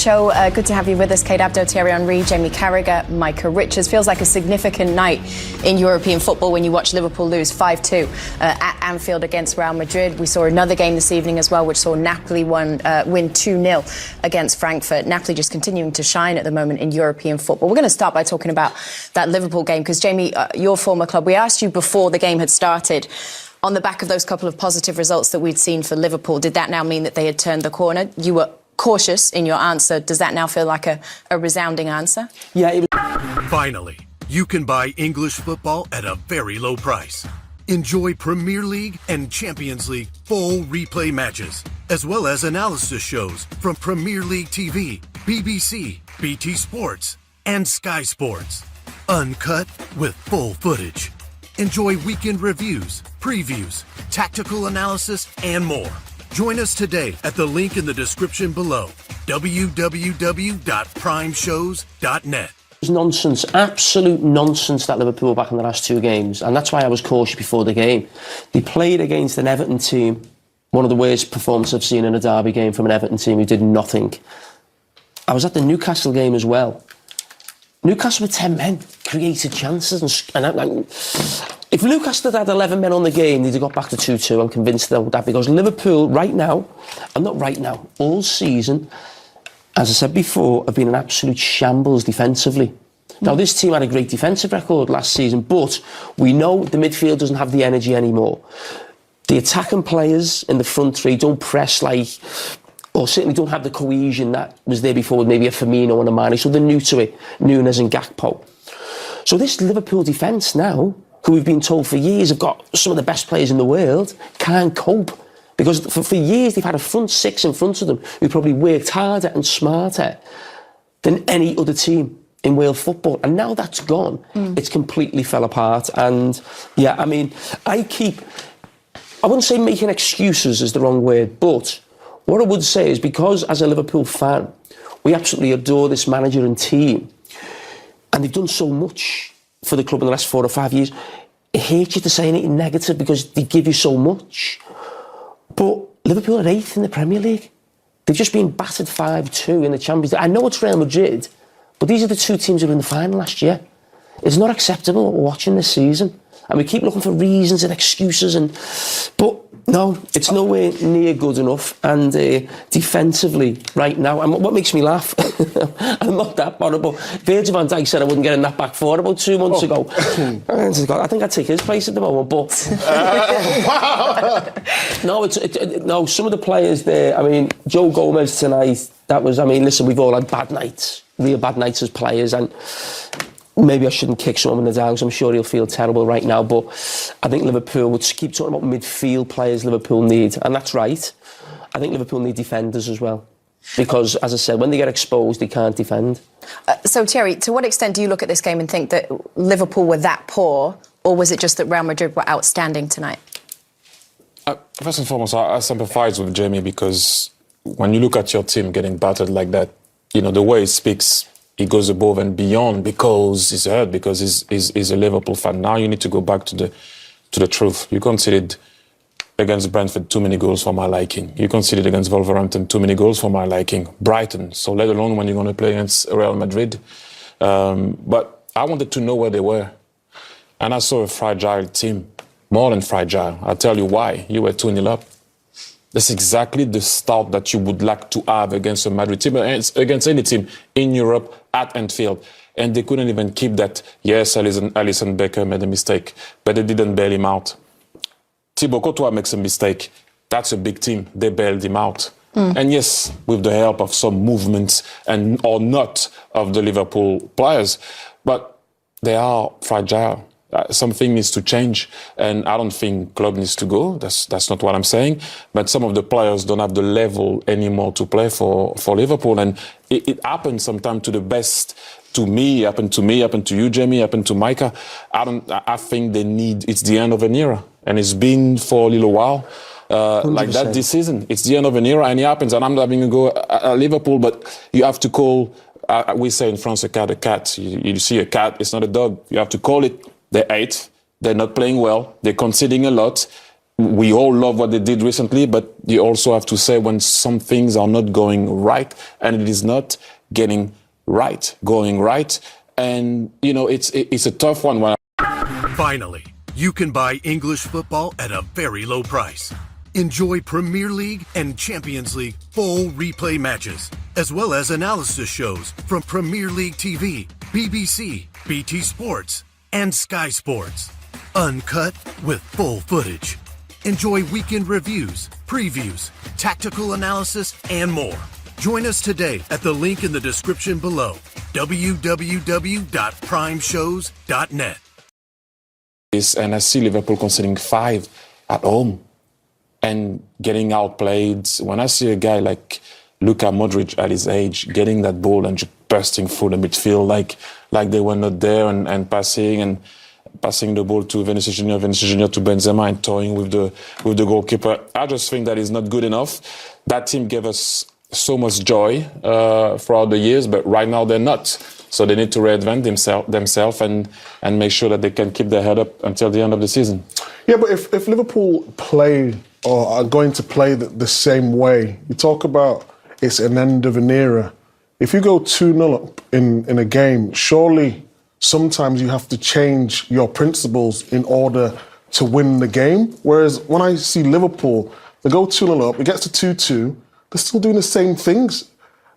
show. Good to have you with us, Kate Abdo, Thierry Henry, Jamie Carragher, Micah Richards. Feels like a significant night in European football when you watch Liverpool lose 5-2 at Anfield against Real Madrid. We saw another game this evening as well, which saw Napoli win 2-0 against Frankfurt. Napoli just continuing to shine at the moment in European football. We're going to start by talking about that Liverpool game because, Jamie, your former club, we asked you before the game had started, on the back of those couple of positive results that we'd seen for Liverpool, did that now mean that they had turned the corner? You were cautious in your answer. Does that now feel like a resounding answer? Yeah. Finally, you can buy English football at a very low price. Enjoy Premier League and Champions League full replay matches, as well as analysis shows from Premier League TV, BBC, BT Sports, and Sky Sports. Uncut with full footage. Enjoy weekend reviews, previews, tactical analysis, and more. Join us today at the link in the description below, www.primeshows.net. It was nonsense, absolute nonsense that Liverpool were back in the last two games, and that's why I was cautious before the game. They played against an Everton team, one of the worst performances I've seen in a derby game from an Everton team who did nothing. I was at the Newcastle game as well. Newcastle with 10 men created chances, and if Newcastle had 11 men on the game, they'd have got back to 2-2. I'm convinced they would have, because Liverpool right now, and not right now, all season, as I said before, have been an absolute shambles defensively. Now, this team had a great defensive record last season, but we know the midfield doesn't have the energy anymore. The attacking players in the front three don't press like, or certainly don't have the cohesion that was there before with maybe a Firmino and a Mane, so they're new to it, Nunes and Gakpo. So this Liverpool defence now, who we've been told for years have got some of the best players in the world, can't cope. Because for years they've had a front six in front of them who probably worked harder and smarter than any other team in world football. And now that's gone, it's completely fell apart. And yeah, I mean, I wouldn't say making excuses is the wrong word, but what I would say is, because as a Liverpool fan, we absolutely adore this manager and team, and they've done so much for the club in the last 4 or 5 years, it hurts you to say anything negative because they give you so much. But Liverpool are 8th in the Premier League. They've just been battered 5-2 in the Champions League. I know it's Real Madrid, but these are the two teams who were in the final last year. It's not acceptable what we're watching this season. And we keep looking for reasons and excuses, but no, it's nowhere near good enough. And defensively, right now, and what makes me laugh, I'm not that horrible. Virgil van Dijk said I wouldn't get in that back four about 2 months ago. I think I'd take his place at the moment, but no, no. Some of the players there. I mean, Joe Gomez tonight. That was. I mean, listen, we've all had bad nights, real bad nights as players, and maybe I shouldn't kick someone in the down because I'm sure he'll feel terrible right now. But I think Liverpool would keep talking about midfield players Liverpool need, and that's right. I think Liverpool need defenders as well, because, as I said, when they get exposed, they can't defend. So, Thierry, to what extent do you look at this game and think that Liverpool were that poor, or was it just that Real Madrid were outstanding tonight? First and foremost, I sympathise with Jamie, because when you look at your team getting battered like that, you know, the way he speaks, he goes above and beyond because he's hurt, because he's a Liverpool fan. Now you need to go back to the truth. You conceded against Brentford too many goals for my liking. You conceded against Wolverhampton too many goals for my liking. Brighton, so let alone when you're going to play against Real Madrid. But I wanted to know where they were. And I saw a fragile team, more than fragile. I'll tell you why. You were 2-0 up. That's exactly the start that you would like to have against a Madrid team, against any team in Europe at Anfield. And they couldn't even keep that. Yes, Alisson Becker made a mistake, but they didn't bail him out. Thibaut Courtois makes a mistake. That's a big team. They bailed him out. And yes, with the help of some movements or not of the Liverpool players, but they are fragile. Something needs to change, and I don't think club needs to go. That's not what I'm saying. But some of the players don't have the level anymore to play for Liverpool, and it happens sometimes to the best. To me, happened to you, Jamie, happened to Micah. I think it's the end of an era, and it's been for a little while. Like that this season. It's the end of an era, and it happens. And I'm not having to go at Liverpool, but you have to call. We say in France, a cat. You see a cat, it's not a dog. You have to call it. They're 8th. They're not playing well. They're conceding a lot. we all love what they did recently, but you also have to say when some things are not going right, and it is not going right. And, you know, it's a tough one. Finally, you can buy English football at a very low price. Enjoy Premier League and Champions League full replay matches, as well as analysis shows from Premier League TV, BBC, BT Sports, and Sky Sports. Uncut with full footage. Enjoy weekend reviews, previews, tactical analysis, and more. Join us today at the link in the description below, www.primeshows.net. And I see Liverpool conceding 5 at home and getting outplayed. When I see a guy like Luka Modric at his age getting that ball and just bursting through the midfield like they were not there, and passing the ball to Vinicius Junior to Benzema, and toying with the goalkeeper, I just think that is not good enough. That team gave us so much joy throughout the years, but right now they're not. So they need to reinvent themselves and make sure that they can keep their head up until the end of the season. Yeah, but if Liverpool play or are going to play the same way, you talk about it's an end of an era. If you go 2-0 up in a game, surely sometimes you have to change your principles in order to win the game. Whereas when I see Liverpool, they go 2-0 up, it gets to 2-2, they're still doing the same things.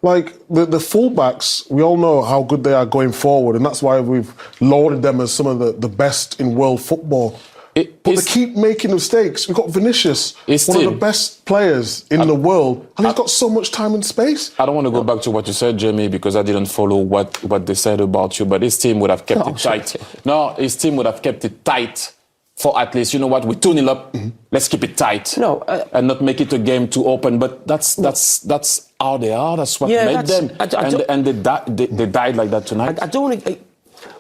Like, the fullbacks, we all know how good they are going forward, and that's why we've lauded them as some of the best in world football. But they keep making mistakes. We've got Vinicius, one of the best players in the world, and he's got so much time and space. I don't want to go back to what you said, Jamie, because I didn't follow what they said about you, but his team would have kept it tight. No, his team would have kept it tight for at least, you know what, we're 2-0 up, let's keep it tight. And not make it a game too open. But that's how they are, that's what made them. And they died like that tonight.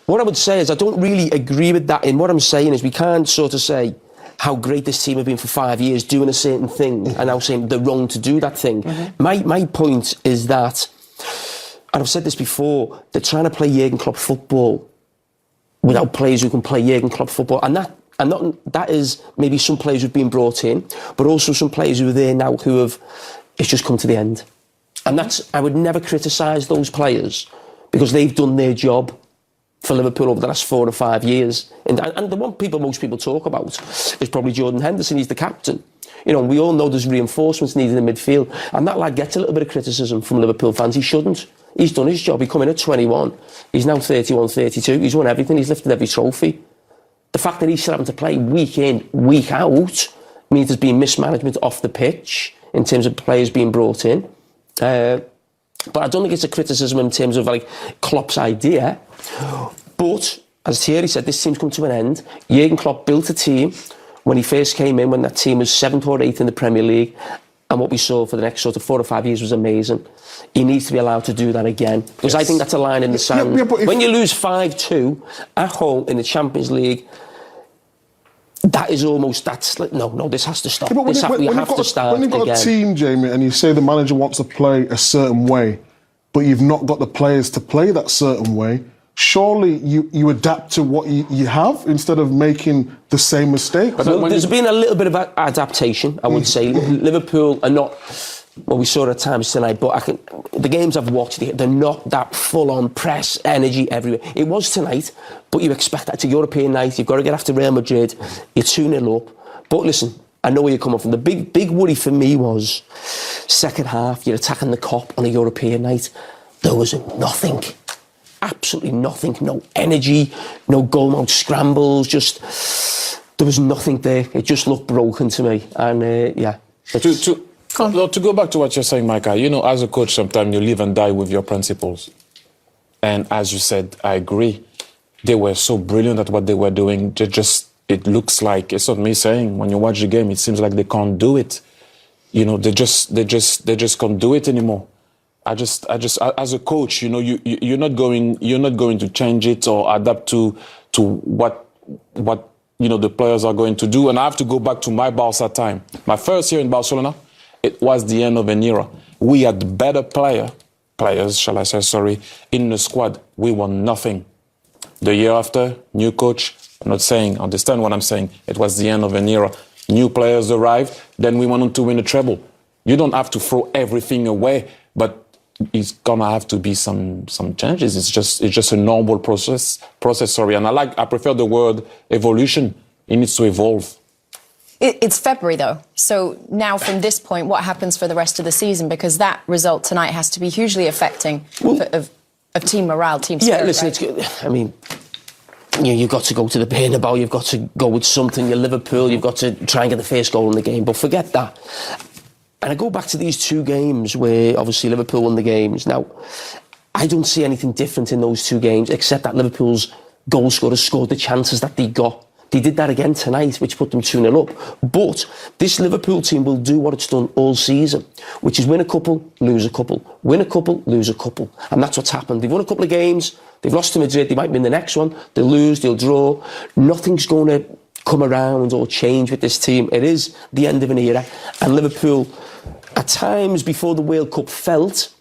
What I would say is I don't really agree with that. And what I'm saying is we can't sort of say how great this team have been for 5 years doing a certain thing and now saying they're wrong to do that thing. My point is that, and I've said this before, they're trying to play Jurgen Klopp football without players who can play Jurgen Klopp football. And that is maybe some players who've been brought in, but also some players who are there now who have, it's just come to the end. And I would never criticise those players because they've done their job for Liverpool over the last 4 or 5 years. And the one most people talk about is probably Jordan Henderson. He's the captain. You know, we all know there's reinforcements needed in midfield. And that lad gets a little bit of criticism from Liverpool fans. He shouldn't. He's done his job. He come in at 21. He's now 31, 32. He's won everything. He's lifted every trophy. The fact that he's still having to play week in, week out, means there's been mismanagement off the pitch in terms of players being brought in. But I don't think it's a criticism in terms of like Klopp's idea. But as Thierry said, this team's come to an end. Jurgen Klopp built a team when he first came in, when that team was 7th or 8th in the Premier League, and what we saw for the next sort of 4 or 5 years was amazing. He needs to be allowed to do that again, because I think that's a line in the sand. When you lose 5-2 at home in the Champions League, that is almost, that's like, no, this has to stop. We have to start again. When you've got a team, Jamie, and you say the manager wants to play a certain way, but you've not got the players to play that certain way, surely you adapt to what you have instead of making the same mistake. Well, there's been a little bit of adaptation, I would say. Liverpool are not, well, we saw it at times tonight, but the games I've watched, they're not that full-on press, energy everywhere. It was tonight, but you expect that. It's a European night, you've got to get after Real Madrid, you're 2-0 up. But listen, I know where you're coming from. The big worry for me was second half, you're attacking the Kop on a European night. There was nothing. Absolutely nothing. No energy, no goal-mouth scrambles, there was nothing there. It just looked broken to me. And, To go back to what you're saying, Micah, you know, as a coach, sometimes you live and die with your principles. And as you said, I agree. They were so brilliant at what they were doing. It looks like, it's not me saying, when you watch the game, it seems like they can't do it. You know, they just can't do it anymore. I just, as a coach, you know, you're not going to change it or adapt to what you know the players are going to do. And I have to go back to my Barca time. My first year in Barcelona, it was the end of an era. We had better players, shall I say, sorry, in the squad. We won nothing. The year after, new coach. I'm not saying, understand what I'm saying. It was the end of an era. new players arrived, then we wanted to win a treble. You don't have to throw everything away, but it's gonna have to be some changes. It's just a normal process. Sorry, and I prefer the word evolution. It needs to evolve. It's February, though. So now from this point, what happens for the rest of the season? Because that result tonight has to be hugely affecting of team morale, team spirit. Yeah, listen, right? it's good. I mean, you've got to go to the Bernabeu, you've got to go with something. You're Liverpool, you've got to try and get the first goal in the game. But forget that. And I go back to these two games where obviously Liverpool won the games. Now, I don't see anything different in those two games except that Liverpool's goal scorers scored the chances that they got. They did that again tonight, which put them 2-0 up. But this Liverpool team will do what it's done all season, which is win a couple, lose a couple. Win a couple, lose a couple. And that's what's happened. They've won a couple of games. They've lost to Madrid. They might win the next one. They'll lose, they'll draw. Nothing's going to come around or change with this team. It is the end of an era. And Liverpool, at times before the World Cup, felt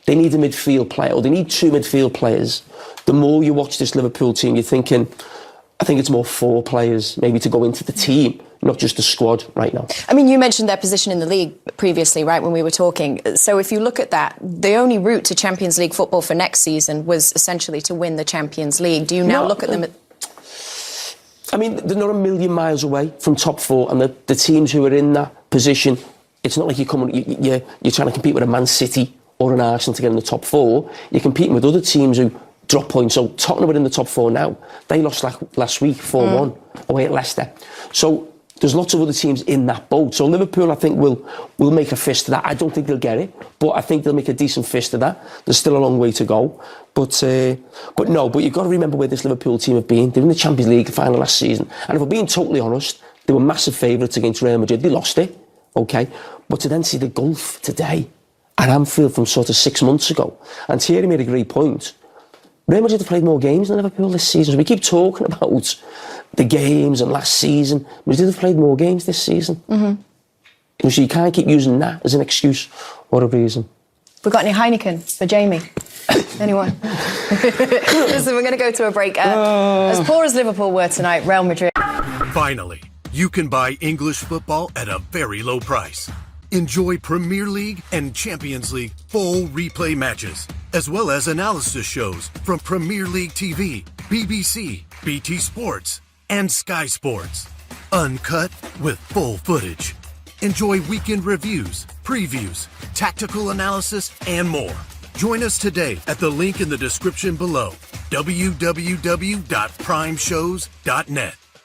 they need a midfield player, or they need two midfield players. The more you watch this Liverpool team, you're thinking, I think it's more four players maybe to go into the team, not just the squad right now. I mean, you mentioned their position in the league previously, right, when we were talking. So if you look at that, the only route to Champions League football for next season was essentially to win the Champions League. Do you now look at them... I mean, they're not a million miles away from top four, and the teams who are in that position, it's not like you're trying to compete with a Man City or an Arsenal to get in the top four. You're competing with other teams who drop points. So Tottenham are in the top four now. They lost last week 4-1 away at Leicester. So there's lots of other teams in that boat. So Liverpool, I think, will make a fist of that. I don't think they'll get it, but I think they'll make a decent fist of that. There's still a long way to go. But you've got to remember where this Liverpool team have been. They were in the Champions League final last season. And if we're being totally honest, they were massive favourites against Real Madrid. They lost it, okay? But to then see the gulf today at Anfield from sort of 6 months ago, and Thierry made a great point. Real Madrid have played more games than Liverpool this season. So we keep talking about the games and last season. Madrid have played more games this season. Mm-hmm. So you can't keep using that as an excuse or a reason. We got any Heineken for Jamie? Anyone? Listen, we're going to go to a break. As poor as Liverpool were tonight, Real Madrid... Finally, you can buy English football at a very low price. Enjoy Premier League and Champions League full replay matches, as well as analysis shows from Premier League TV, BBC, BT Sports, and Sky Sports. Uncut with full footage. Enjoy weekend reviews, previews, tactical analysis, and more. Join us today at the link in the description below, www.primeshows.net.